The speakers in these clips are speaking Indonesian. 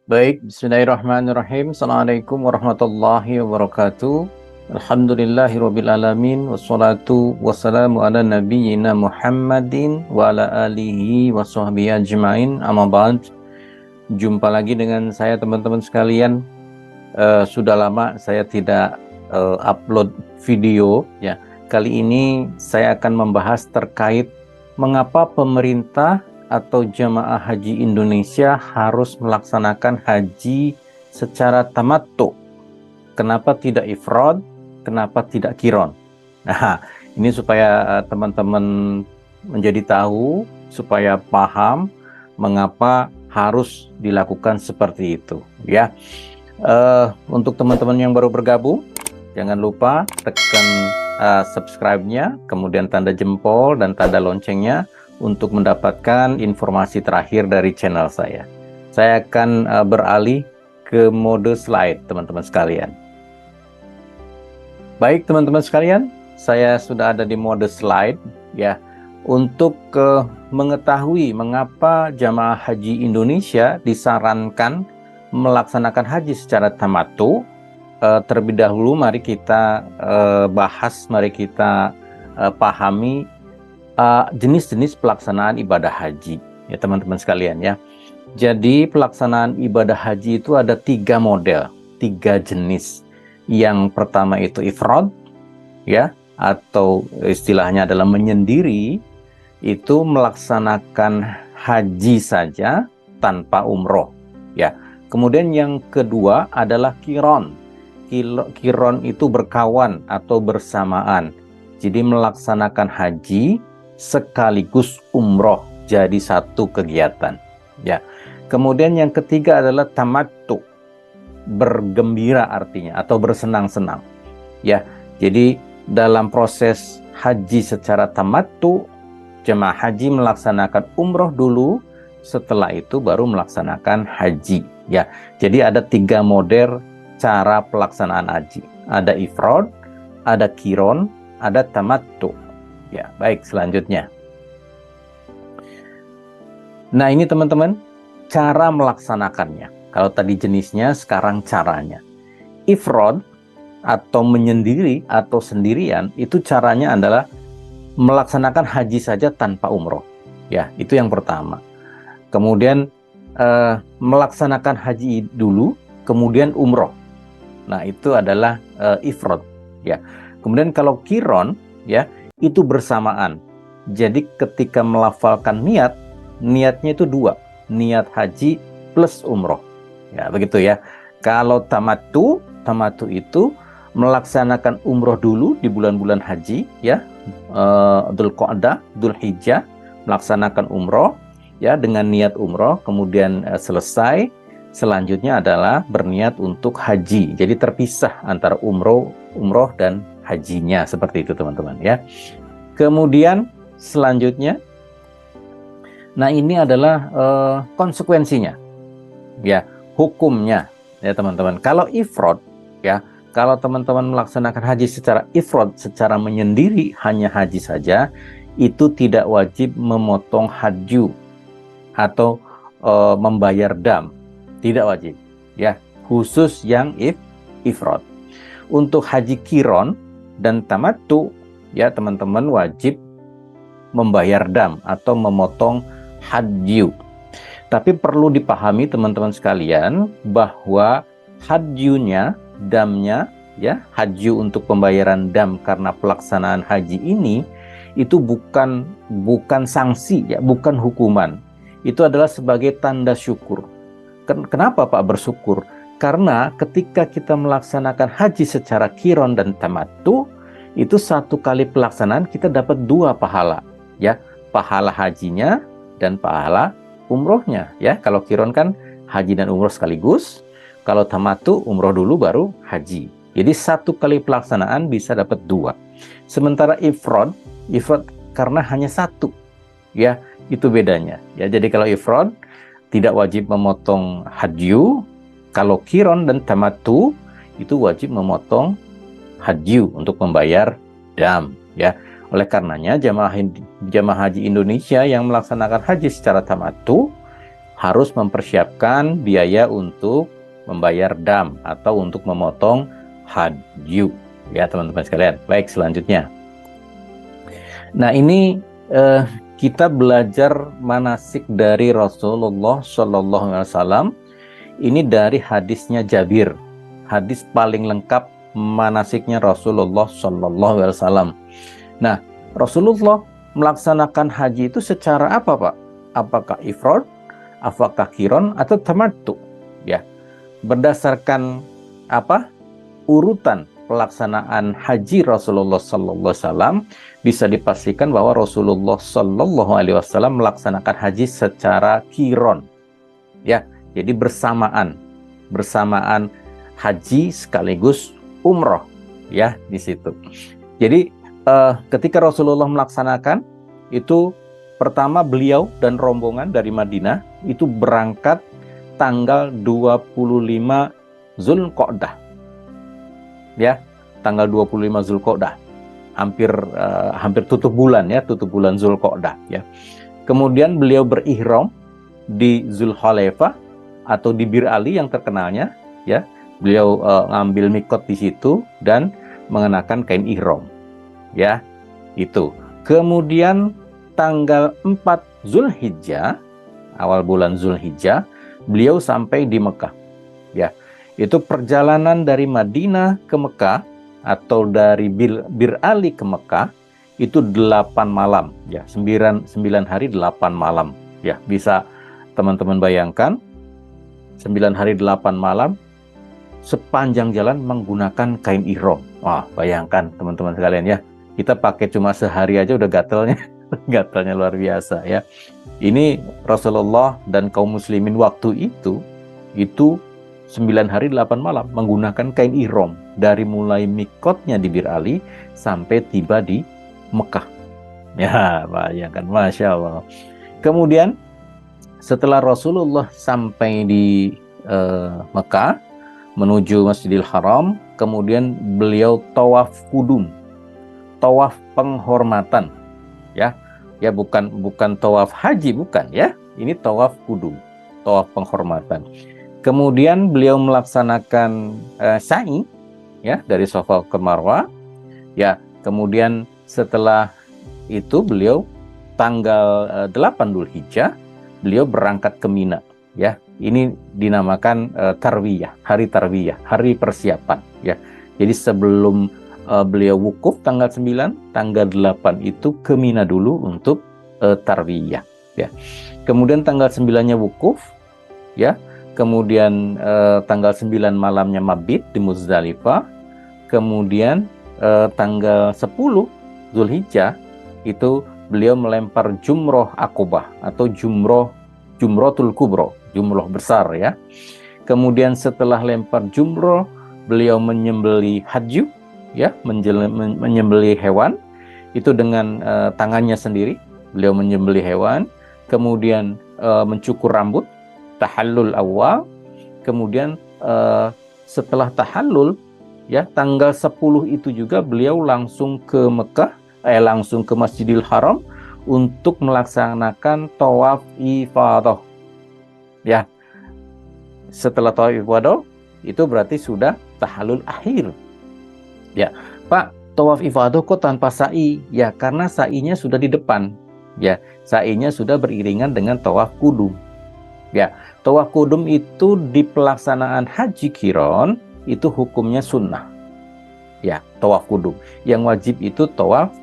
Baik, bismillahirrahmanirrahim. Assalamualaikum warahmatullahi wabarakatuh. Alhamdulillahirabbil alamin wassalatu wassalamu ala nabiyyina Muhammadin wa ala alihi washabbihi ajmain. Amma ba'd. Jumpa lagi dengan saya teman-teman sekalian. Sudah lama saya tidak upload video ya. Kali ini saya akan membahas terkait mengapa pemerintah atau jamaah haji Indonesia harus melaksanakan haji secara tamattu. Kenapa tidak ifrad? Kenapa tidak qiran? Nah, ini supaya teman-teman menjadi tahu, supaya paham mengapa harus dilakukan seperti itu, ya. Untuk teman-teman yang baru bergabung, jangan lupa tekan subscribe-nya, kemudian tanda jempol dan tanda loncengnya untuk mendapatkan informasi terakhir dari channel saya. Saya akan beralih ke mode slide, teman-teman sekalian. Baik, teman-teman sekalian, saya sudah ada di mode slide ya. Untuk mengetahui mengapa jamaah haji Indonesia disarankan melaksanakan haji secara tamattu, terlebih dahulu mari kita bahas, mari kita pahami jenis-jenis pelaksanaan ibadah haji ya teman-teman sekalian ya. Jadi pelaksanaan ibadah haji itu ada 3 model, 3 jenis. Yang pertama itu ifrad ya, atau istilahnya adalah menyendiri, itu melaksanakan haji saja tanpa umroh ya. Kemudian yang kedua adalah qiran. Qiran itu berkawan atau bersamaan. Jadi melaksanakan haji sekaligus umroh jadi satu kegiatan ya. Kemudian yang ketiga adalah tamattu, bergembira artinya atau bersenang-senang ya. Jadi dalam proses haji secara tamattu, jemaah haji melaksanakan umroh dulu, setelah itu baru melaksanakan haji ya. Jadi ada 3 model cara pelaksanaan haji, ada ifrad, ada qiran, ada tamattu. Ya, baik, selanjutnya. Nah, ini teman-teman, cara melaksanakannya. Kalau tadi jenisnya, sekarang caranya. Ifrad atau menyendiri atau sendirian, itu caranya adalah melaksanakan haji saja tanpa umroh. Ya, itu yang pertama. Kemudian melaksanakan haji dulu, kemudian umroh. Nah, itu adalah ifrad. Ya. Kemudian kalau qiran, ya, itu bersamaan. Jadi ketika melafalkan niatnya itu 2, niat haji plus umroh ya, begitu ya. Kalau tamattu itu melaksanakan umroh dulu di bulan-bulan haji ya, Dzulqa'dah, Dzulhijjah, melaksanakan umroh ya dengan niat umroh, kemudian selesai, selanjutnya adalah berniat untuk haji. Jadi terpisah antara umroh dan hajinya, seperti itu teman-teman ya. Kemudian selanjutnya, nah ini adalah konsekuensinya ya, hukumnya ya teman-teman. Kalau ifrad ya, kalau teman-teman melaksanakan haji secara ifrad, secara menyendiri, hanya haji saja, itu tidak wajib memotong hadyu atau membayar dam, tidak wajib ya, khusus yang ifrad. Untuk haji qiran dan tamattu ya, teman-teman wajib membayar dam atau memotong hadyu. Tapi perlu dipahami teman-teman sekalian bahwa hadyunya, damnya ya, hadyu untuk pembayaran dam karena pelaksanaan haji ini itu bukan sanksi ya, bukan hukuman. Itu adalah sebagai tanda syukur. Kenapa Pak bersyukur? Karena ketika kita melaksanakan haji secara qiran dan tamattu, itu 1 kali pelaksanaan kita dapat 2 pahala ya, pahala hajinya dan pahala umrohnya ya. Kalau qiran kan haji dan umroh sekaligus, kalau tamattu umroh dulu baru haji. Jadi 1 kali pelaksanaan bisa dapat 2. Sementara ifrad karena hanya 1 ya, itu bedanya ya. Jadi kalau ifrad tidak wajib memotong hadyu, kalau qiran dan tamattu itu wajib memotong hadyu untuk membayar dam ya. Oleh karenanya jamaah haji Indonesia yang melaksanakan haji secara tamattu harus mempersiapkan biaya untuk membayar dam atau untuk memotong hadyu. Ya teman-teman sekalian. Baik, selanjutnya. Nah ini kita belajar manasik dari Rasulullah Shallallahu Alaihi Wasallam. Ini dari hadisnya Jabir, hadis paling lengkap manasiknya Rasulullah Shallallahu Alaihi Wasallam. Nah, Rasulullah melaksanakan haji itu secara apa, Pak? Apakah ifrad, apakah qiron, atau tamattu? Ya, berdasarkan apa? Urutan pelaksanaan haji Rasulullah Sallallahu Alaihi Wasallam bisa dipastikan bahwa Rasulullah Sallallahu Alaihi Wasallam melaksanakan haji secara qiron, ya, jadi bersamaan haji sekaligus umroh, ya di situ. Jadi ketika Rasulullah melaksanakan itu, pertama beliau dan rombongan dari Madinah itu berangkat tanggal 25 Zulqa'dah. Ya, tanggal 25 Zulqa'dah. Hampir tutup bulan ya, tutup bulan Zulqa'dah ya. Kemudian beliau berihram di Zulhulaifah atau di Bir Ali yang terkenalnya ya. Beliau ngambil mikot di situ dan mengenakan kain ihram. Ya, itu. Kemudian tanggal 4 Zulhijjah, awal bulan Zulhijjah, beliau sampai di Mekah. Ya. Itu perjalanan dari Madinah ke Mekah atau dari Bir Ali ke Mekah itu 8 malam ya, 9 hari 8 malam ya. Bisa teman-teman bayangkan 9 hari 8 malam sepanjang jalan menggunakan kain ihram. Wah, bayangkan teman-teman sekalian ya. Kita pakai cuma sehari aja udah gatalnya luar biasa ya. Ini Rasulullah dan kaum muslimin waktu itu 9 hari 8 malam menggunakan kain ihram dari mulai mikotnya di Bir Ali sampai tiba di Mekah. Ya, bayangkan, Masya Allah. Kemudian setelah Rasulullah sampai di Mekah menuju Masjidil Haram, kemudian beliau tawaf kudum, tawaf penghormatan, ya bukan tawaf haji, bukan ya, ini tawaf kudum, tawaf penghormatan. Kemudian beliau melaksanakan sa'i ya dari Safa ke Marwah. Ya, kemudian setelah itu beliau tanggal 8 Dzulhijjah beliau berangkat ke Mina ya. Ini dinamakan tarwiyah, hari persiapan ya. Jadi sebelum beliau wukuf tanggal 9, tanggal 8 itu ke Mina dulu untuk tarwiyah ya. Kemudian tanggal 9-nya wukuf ya. Kemudian tanggal 9 malamnya mabit di Muzdalifah. Kemudian tanggal 10 Zulhijjah itu beliau melempar jumroh Aqobah atau jumrotul kubro, jumroh besar ya. Kemudian setelah lempar jumroh, beliau menyembeli hadyu ya, menyembeli hewan itu dengan tangannya sendiri. Beliau menyembeli hewan, kemudian mencukur rambut, tahallul awal. Kemudian setelah tahallul ya, tanggal 10 itu juga beliau langsung ke Mekah, langsung ke Masjidil Haram untuk melaksanakan tawaf ifadah. Ya. Setelah tawaf ifadah itu berarti sudah tahallul akhir. Ya, Pak, tawaf ifadah kok tanpa sa'i? Ya, karena sa'inya sudah di depan. Ya, sa'inya sudah beriringan dengan tawaf kudum. Ya, tawaf kudum itu di pelaksanaan haji qiron itu hukumnya sunnah. Ya, tawaf kudum. Yang wajib itu tawaf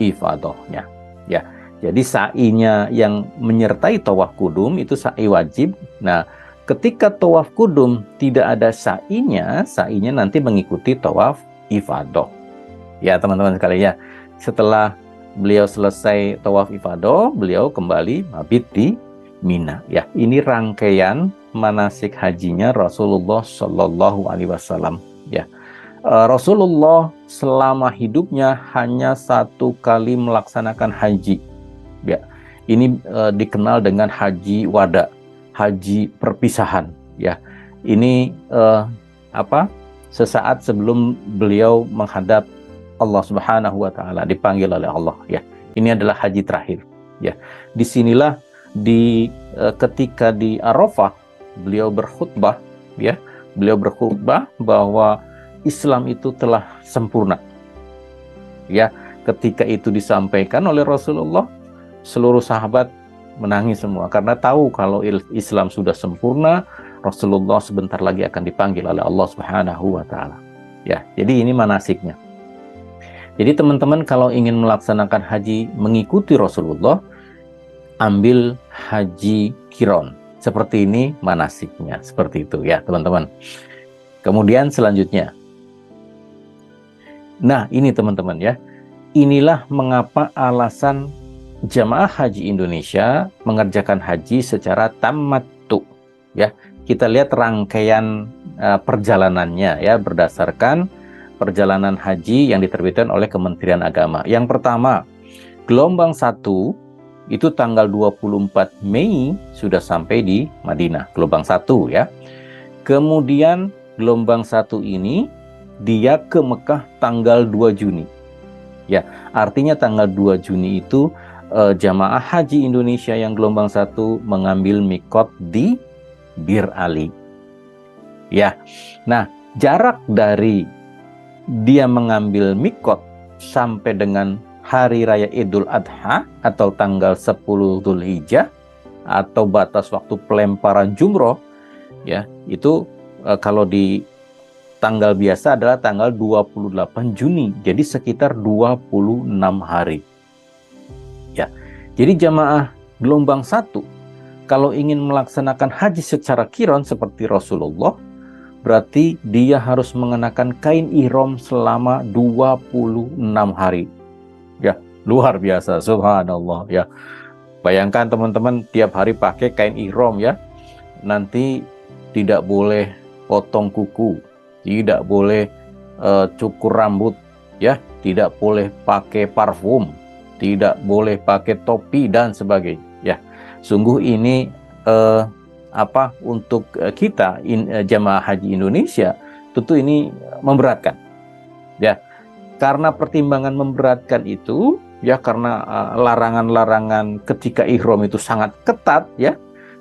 ifadahnya. Ya, jadi sa'inya yang menyertai tawaf kudum itu sa'i wajib. Nah, ketika tawaf kudum tidak ada sa'inya nanti mengikuti tawaf ifadah. Ya, teman-teman sekalian ya. Setelah beliau selesai tawaf ifadah, beliau kembali mabit di Mina. Ya, ini rangkaian manasik hajinya Rasulullah Shallallahu Alaihi Wasallam. Ya, Rasulullah selama hidupnya hanya 1 kali melaksanakan haji. Ya, ini dikenal dengan haji wada, haji perpisahan. Ya, ini sesaat sebelum beliau menghadap Allah Subhanahu Wa Taala, dipanggil oleh Allah. Ya, ini adalah haji terakhir. Ya, disinilah ketika di Arafah beliau berkhutbah, ya, beliau berkhutbah bahwa Islam itu telah sempurna. Ya, ketika itu disampaikan oleh Rasulullah, seluruh sahabat menangis semua karena tahu kalau Islam sudah sempurna, Rasulullah sebentar lagi akan dipanggil oleh Allah Subhanahu wa taala. Ya, jadi ini manasiknya. Jadi teman-teman kalau ingin melaksanakan haji mengikuti Rasulullah, ambil haji kiron. Seperti ini manasiknya, seperti itu ya teman-teman. Kemudian selanjutnya. Nah, ini teman-teman ya. Inilah mengapa alasan jamaah haji Indonesia mengerjakan haji secara tamattu. Ya, kita lihat rangkaian perjalanannya ya berdasarkan perjalanan haji yang diterbitkan oleh Kementerian Agama. Yang pertama, gelombang 1 itu tanggal 24 Mei sudah sampai di Madinah, gelombang 1 ya. Kemudian gelombang 1 ini dia ke Mekah tanggal 2 Juni. Ya, artinya tanggal 2 Juni itu jamaah haji Indonesia yang gelombang 1 mengambil mikot di Bir Ali. Ya. Nah, jarak dari dia mengambil mikot sampai dengan hari raya Idul Adha atau tanggal 10 Dzulhijjah atau batas waktu pelemparan jumroh ya, itu kalau di tanggal biasa adalah tanggal 28 Juni. Jadi sekitar 26 hari. Ya. Jadi jamaah gelombang 1 kalau ingin melaksanakan haji secara kiron seperti Rasulullah, berarti dia harus mengenakan kain ihram selama 26 hari. Ya, luar biasa, subhanallah ya. Bayangkan teman-teman tiap hari pakai kain ihram ya. Nanti tidak boleh potong kuku, tidak boleh cukur rambut, ya, tidak boleh pakai parfum, tidak boleh pakai topi dan sebagainya. Ya, sungguh ini untuk kita jamaah haji Indonesia tentu ini memberatkan, ya, karena pertimbangan memberatkan itu, ya, karena larangan-larangan ketika ihram itu sangat ketat, ya,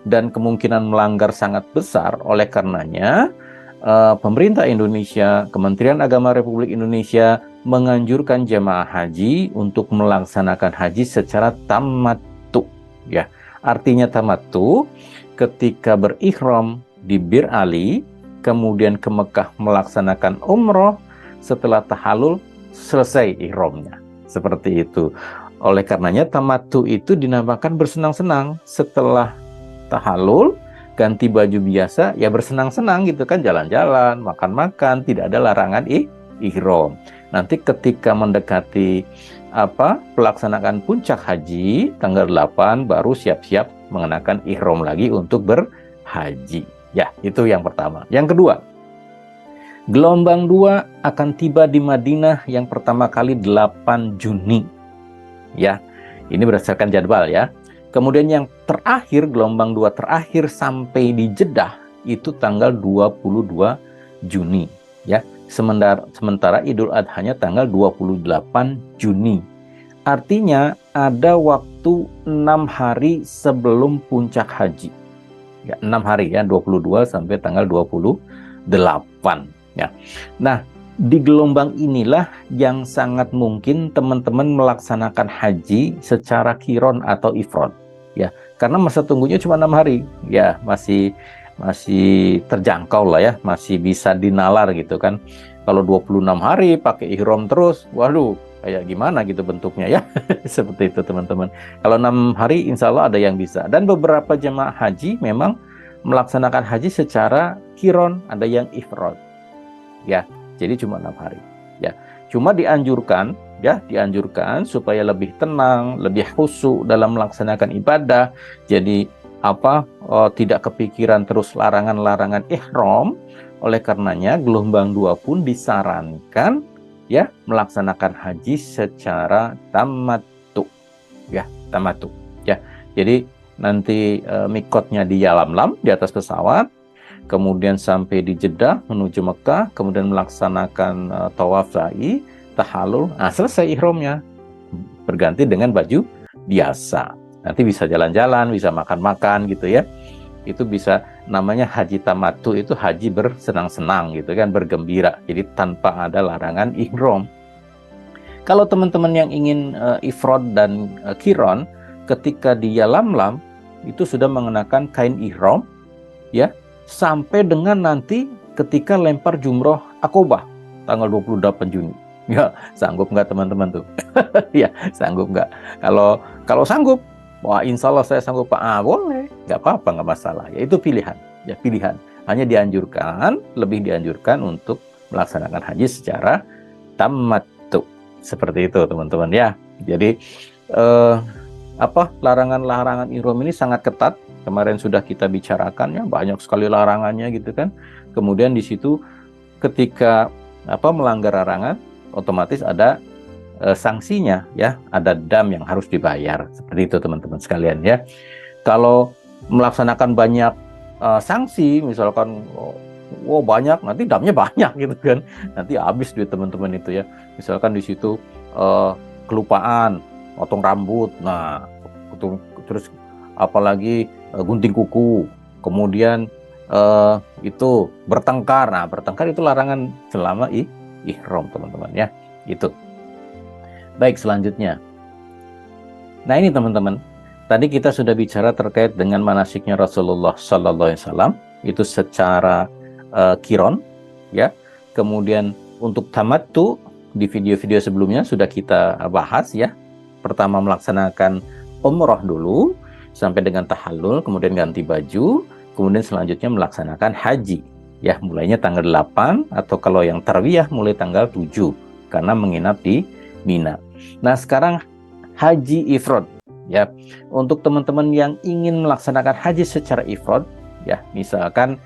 dan kemungkinan melanggar sangat besar. Oleh karenanya pemerintah Indonesia, Kementerian Agama Republik Indonesia menganjurkan jamaah haji untuk melaksanakan haji secara tamattu. Ya, artinya tamattu ketika berihram di Bir Ali, kemudian ke Mekah melaksanakan umroh, setelah tahallul selesai ihramnya. Seperti itu. Oleh karenanya tamattu itu dinamakan bersenang-senang. Setelah tahallul ganti baju biasa, ya bersenang-senang gitu kan, jalan-jalan, makan-makan, tidak ada larangan ihram. Nanti ketika mendekati pelaksanaan puncak haji tanggal 8 baru siap-siap mengenakan ihram lagi untuk berhaji. Ya, itu yang pertama. Yang kedua, gelombang 2 akan tiba di Madinah yang pertama kali 8 Juni. Ya, ini berdasarkan jadwal ya. Kemudian yang terakhir, gelombang 2 terakhir sampai di Jeddah itu tanggal 22 Juni. Ya, sementara Idul Adha-nya tanggal 28 Juni. Artinya ada waktu 6 hari sebelum puncak haji. Ya, 6 hari ya, 22 sampai tanggal 28. Ya. Nah, di gelombang inilah yang sangat mungkin teman-teman melaksanakan haji secara kiron atau ifrod. Ya, karena masa tunggunya cuma 6 hari. Ya, masih terjangkau lah ya, masih bisa dinalar gitu kan. Kalau 26 hari pakai ihram terus, waduh, kayak gimana gitu bentuknya ya. Seperti itu teman-teman. Kalau 6 hari insya Allah ada yang bisa. Dan beberapa jemaah haji memang melaksanakan haji secara kiron, ada yang ifrod. Ya, jadi cuma 6 hari. Ya, cuma dianjurkan supaya lebih tenang, lebih khusyuk dalam melaksanakan ibadah. Jadi tidak kepikiran terus larangan-larangan ihram. Oleh karenanya gelombang 2 pun disarankan ya melaksanakan haji secara tamattu. Ya, tamattu. Ya. Jadi nanti mikotnya di Yalamlam, di atas pesawat. Kemudian sampai di Jeddah menuju Mekah, kemudian melaksanakan tawaf sa'i, tahallul, selesai ihramnya, berganti dengan baju biasa. Nanti bisa jalan-jalan, bisa makan-makan gitu ya. Itu bisa namanya haji tamattu, itu haji bersenang-senang gitu kan, bergembira. Jadi tanpa ada larangan ihram. Kalau teman-teman yang ingin ifrad dan qiran, ketika di Yalamlam itu sudah mengenakan kain ihram ya, sampai dengan nanti ketika lempar jumroh Aqobah tanggal 28 Juni. Ya, sanggup nggak teman-teman tuh? Ya, sanggup nggak? Kalau sanggup, wah insya Allah saya sanggup Pak. Boleh, nggak apa-apa, nggak masalah. Ya itu pilihan, ya pilihan. Hanya lebih dianjurkan untuk melaksanakan haji secara tamattu. Seperti itu teman-teman ya. Jadi larangan-larangan ihram ini sangat ketat. Kemarin sudah kita bicarakan ya, banyak sekali larangannya gitu kan. Kemudian di situ ketika melanggar larangan, otomatis ada sanksinya ya, ada dam yang harus dibayar. Seperti itu teman-teman sekalian ya. Kalau melaksanakan banyak sanksi, misalkan banyak, nanti damnya banyak gitu kan. Nanti habis duit teman-teman itu ya. Misalkan di situ kelupaan potong rambut, nah terus apalagi gunting kuku, kemudian itu bertengkar. Nah, bertengkar itu larangan selama ihram teman-teman ya. Itu. Baik, selanjutnya. Nah, ini teman-teman. Tadi kita sudah bicara terkait dengan manasiknya Rasulullah Sallallahu Alaihi Wasallam, itu secara qiran ya. Kemudian untuk tamattu di video-video sebelumnya sudah kita bahas ya. Pertama melaksanakan umroh dulu sampai dengan tahallul, kemudian ganti baju, kemudian selanjutnya melaksanakan haji ya, mulainya tanggal 8 atau kalau yang tarwiyah mulai tanggal 7 karena menginap di Mina. Nah, sekarang haji ifrad ya. Untuk teman-teman yang ingin melaksanakan haji secara ifrad ya, misalkan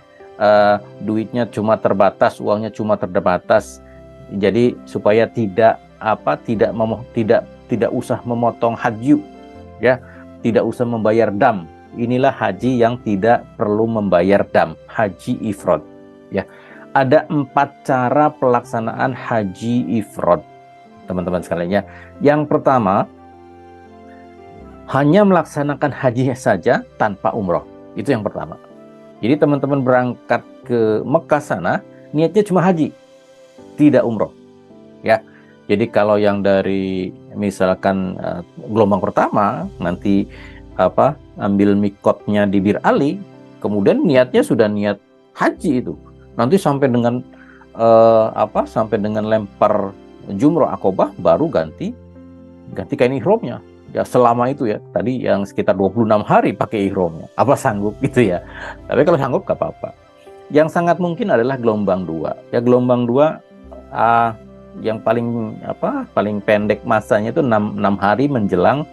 duitnya cuma terbatas, uangnya cuma terbatas. Jadi supaya tidak usah memotong haji ya, tidak usah membayar dam. Inilah haji yang tidak perlu membayar dam, haji ifrad ya. Ada 4 cara pelaksanaan haji ifrad teman-teman sekalian ya. Yang pertama, hanya melaksanakan haji saja tanpa umroh. Itu yang pertama. Jadi teman-teman berangkat ke Mekah sana, niatnya cuma haji, tidak umroh ya. Jadi kalau yang dari misalkan gelombang pertama nanti ambil mikotnya di Bir Ali, kemudian niatnya sudah niat haji itu. Nanti sampai dengan lempar jumroh Aqobah baru ganti kain ihramnya. Ya selama itu ya, tadi yang sekitar 26 hari pakai ihramnya. Apa sanggup gitu ya. Tapi kalau sanggup gak apa-apa. Yang sangat mungkin adalah gelombang 2. Ya gelombang 2 yang paling pendek masanya itu 6 hari menjelang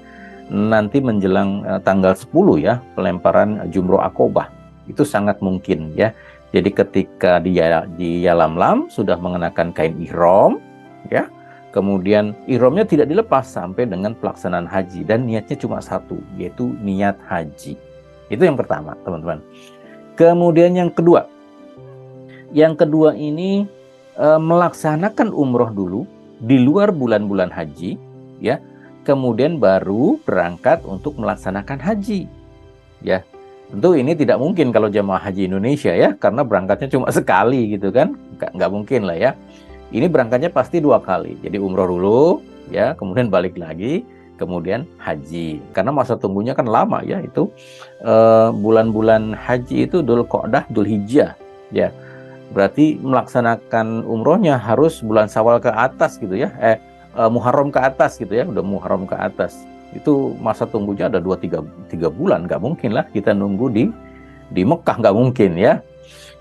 tanggal 10 ya, pelemparan jumroh Aqobah. Itu sangat mungkin ya. Jadi ketika di Yalamlam sudah mengenakan kain ihram ya, kemudian ihramnya tidak dilepas sampai dengan pelaksanaan haji dan niatnya cuma satu, yaitu niat haji. Itu yang pertama teman-teman. Kemudian yang kedua ini melaksanakan umroh dulu di luar bulan-bulan haji ya, kemudian baru berangkat untuk melaksanakan haji ya. Tentu ini tidak mungkin kalau jemaah haji Indonesia ya, karena berangkatnya cuma sekali gitu kan, nggak mungkin lah ya. Ini berangkatnya pasti 2 kali, jadi umroh dulu ya, kemudian balik lagi, kemudian haji, karena masa tunggunya kan lama ya. Itu bulan-bulan haji itu Dzul Qa'dah, Dzul Hijjah ya. Berarti melaksanakan umrohnya harus bulan Syawal ke atas gitu ya, Muharram ke atas gitu ya, udah Muharram ke atas. Itu masa tunggunya ada 2-3 bulan, nggak mungkin lah kita nunggu di Mekah, nggak mungkin ya.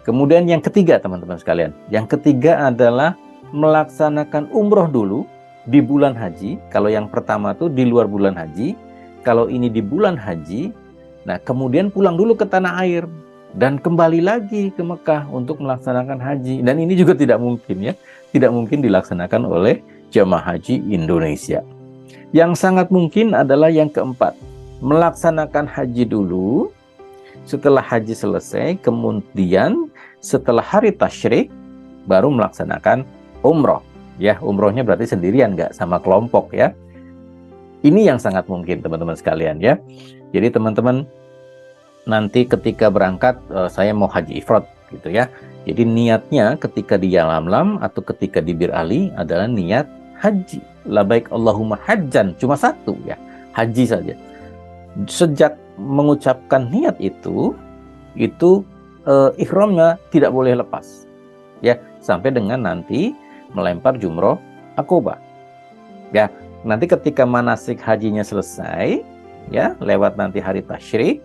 Kemudian yang ketiga teman-teman sekalian, yang ketiga adalah melaksanakan umroh dulu di bulan haji. Kalau yang pertama tuh di luar bulan haji, kalau ini di bulan haji, nah kemudian pulang dulu ke tanah air dan kembali lagi ke Mekah untuk melaksanakan haji. Dan ini juga tidak mungkin ya, tidak mungkin dilaksanakan oleh jemaah haji Indonesia. Yang sangat mungkin adalah yang keempat, melaksanakan haji dulu, setelah haji selesai, kemudian setelah hari tasyrik baru melaksanakan umroh. Ya, umrohnya berarti sendirian, nggak sama kelompok ya. Ini yang sangat mungkin teman-teman sekalian ya. Jadi teman-teman nanti ketika berangkat saya mau haji ifrad gitu ya. Jadi niatnya ketika di Yalamlam atau ketika di Bir Ali adalah niat haji. Labaik Allahumma hajjan, cuma satu ya, haji saja. Sejak mengucapkan niat itu ihramnya tidak boleh lepas ya, sampai dengan nanti melempar jumroh akobah ya. Nanti ketika manasik hajinya selesai ya, lewat nanti hari tasyrik,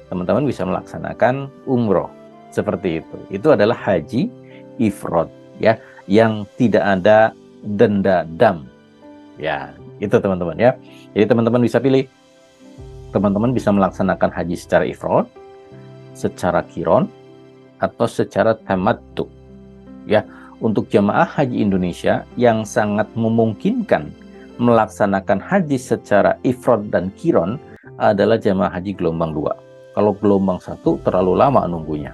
teman-teman bisa melaksanakan umroh seperti itu. Itu adalah haji ifrad ya, yang tidak ada denda dam ya. Itu teman-teman ya. Jadi teman-teman bisa pilih. Teman-teman bisa melaksanakan haji secara ifrad, secara kiron, atau secara tamattu ya. Untuk jamaah haji Indonesia yang sangat memungkinkan melaksanakan haji secara ifrad dan kiron adalah jamaah haji gelombang 2. Kalau gelombang 1 terlalu lama nunggunya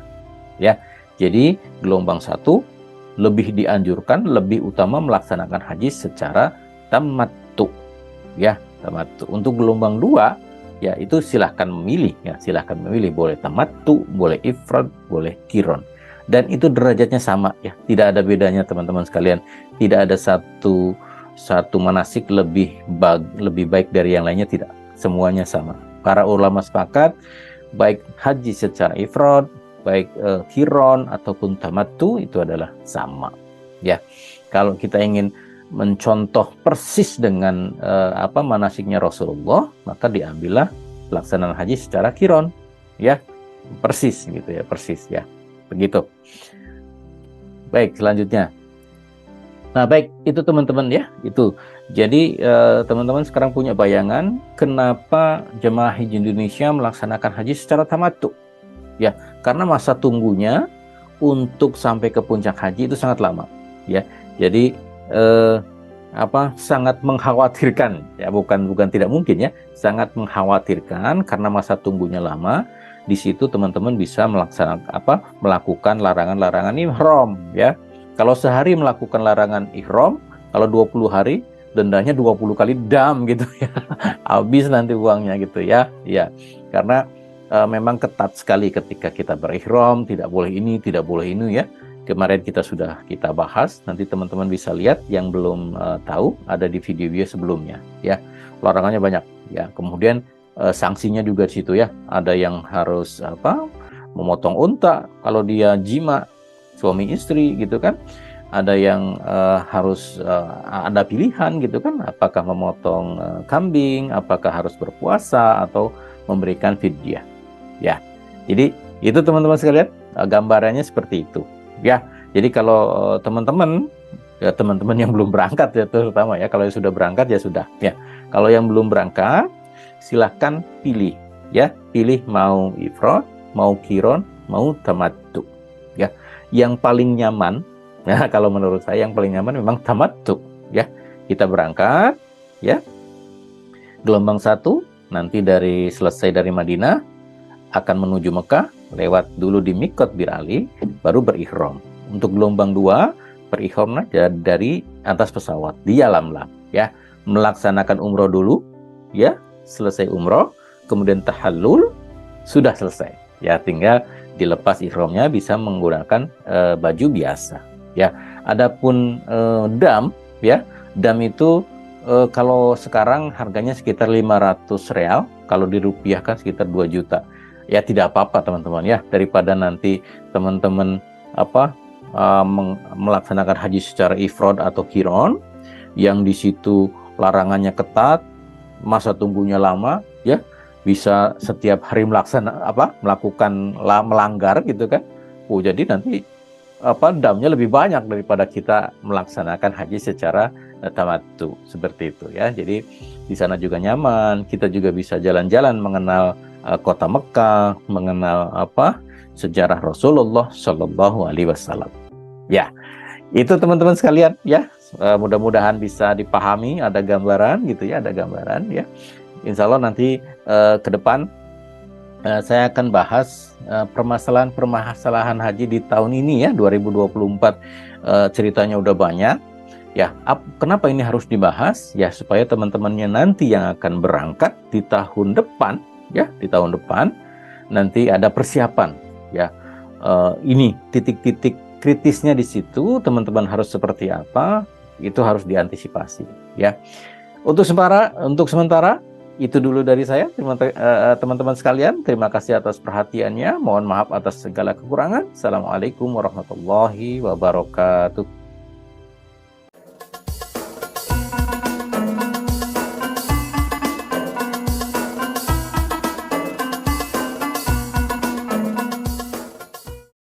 ya. Jadi gelombang 1 lebih dianjurkan, lebih utama melaksanakan haji secara tamattu ya, tamattu. Untuk gelombang 2 ya, itu silahkan memilih ya, silahkan memilih, boleh tamattu, boleh ifrad, boleh kiron, dan itu derajatnya sama ya, tidak ada bedanya teman-teman sekalian. Tidak ada satu manasik lebih baik dari yang lainnya, tidak, semuanya sama. Para ulama sepakat baik haji secara ifrad, baik kiron ataupun tamattu itu adalah sama ya. Kalau kita ingin mencontoh persis dengan manasiknya Rasulullah, maka diambillah pelaksanaan haji secara kiron ya, persis gitu ya, persis ya, begitu. Baik, selanjutnya. Nah, baik, itu teman-teman ya, itu. Jadi teman-teman sekarang punya bayangan kenapa jemaah haji Indonesia melaksanakan haji secara tamattu ya, karena masa tunggunya untuk sampai ke puncak haji itu sangat lama ya. Jadi sangat mengkhawatirkan ya, bukan tidak mungkin ya, sangat mengkhawatirkan karena masa tunggunya lama. Di situ teman-teman bisa melakukan larangan-larangan ihram ya. Kalau sehari melakukan larangan ihram, kalau 20 hari dendanya 20 kali dam gitu ya. Habis nanti uangnya gitu ya. Ya, karena memang ketat sekali ketika kita berihram, tidak boleh ini, tidak boleh ini ya. Kemarin sudah kita bahas, nanti teman-teman bisa lihat yang belum tahu, ada di video-video sebelumnya ya. Larangannya banyak ya. Kemudian sanksinya juga di situ ya. Ada yang harus memotong unta kalau dia jima suami istri gitu kan. Ada yang harus ada pilihan gitu kan, apakah memotong kambing, apakah harus berpuasa atau memberikan fidyah ya. Jadi itu teman-teman sekalian, gambarannya seperti itu ya. Jadi kalau teman-teman yang belum berangkat ya, terutama ya, kalau yang sudah berangkat ya sudah ya. Kalau yang belum berangkat silahkan pilih ya, pilih mau ifrad, mau kiron, mau tamattu ya. Yang paling nyaman ya, kalau menurut saya yang paling nyaman memang tamattu ya. Kita berangkat ya, gelombang 1 nanti selesai dari Madinah akan menuju Mekah, lewat dulu di Miqat Bir Ali, baru berihram. Untuk gelombang 2 berihram dari atas pesawat di Yalamlam ya, melaksanakan umroh dulu ya. Selesai umroh, kemudian tahallul, sudah selesai ya, tinggal dilepas ihramnya, bisa menggunakan baju biasa ya. Adapun dam ya, dam itu kalau sekarang harganya sekitar 500 real, kalau dirupiahkan sekitar 2 juta ya. Tidak apa-apa teman-teman ya, daripada nanti teman-teman melaksanakan haji secara ifrad atau kiron yang di situ larangannya ketat, masa tunggunya lama ya, bisa setiap hari melakukan melanggar gitu kan. Jadi nanti damnya lebih banyak daripada kita melaksanakan haji secara tamattu seperti itu ya. Jadi di sana juga nyaman, kita juga bisa jalan-jalan mengenal kota Mekah, mengenal sejarah Rasulullah Shallallahu Alaihi Wasallam ya. Itu teman-teman sekalian ya. Mudah-mudahan bisa dipahami, ada gambaran gitu ya, ada gambaran ya. Insya Allah nanti ke depan saya akan bahas permasalahan haji di tahun ini ya, 2024. Ceritanya udah banyak Ya, kenapa ini harus dibahas? Ya, supaya teman-temannya nanti yang akan berangkat di tahun depan, ya, di tahun depan nanti ada persiapan, ya. Ini titik-titik kritisnya di situ, teman-teman harus seperti apa? Itu harus diantisipasi, ya. Untuk sementara itu dulu dari saya, teman-teman sekalian. Terima kasih atas perhatiannya. Mohon maaf atas segala kekurangan. Assalamualaikum warahmatullahi wabarakatuh.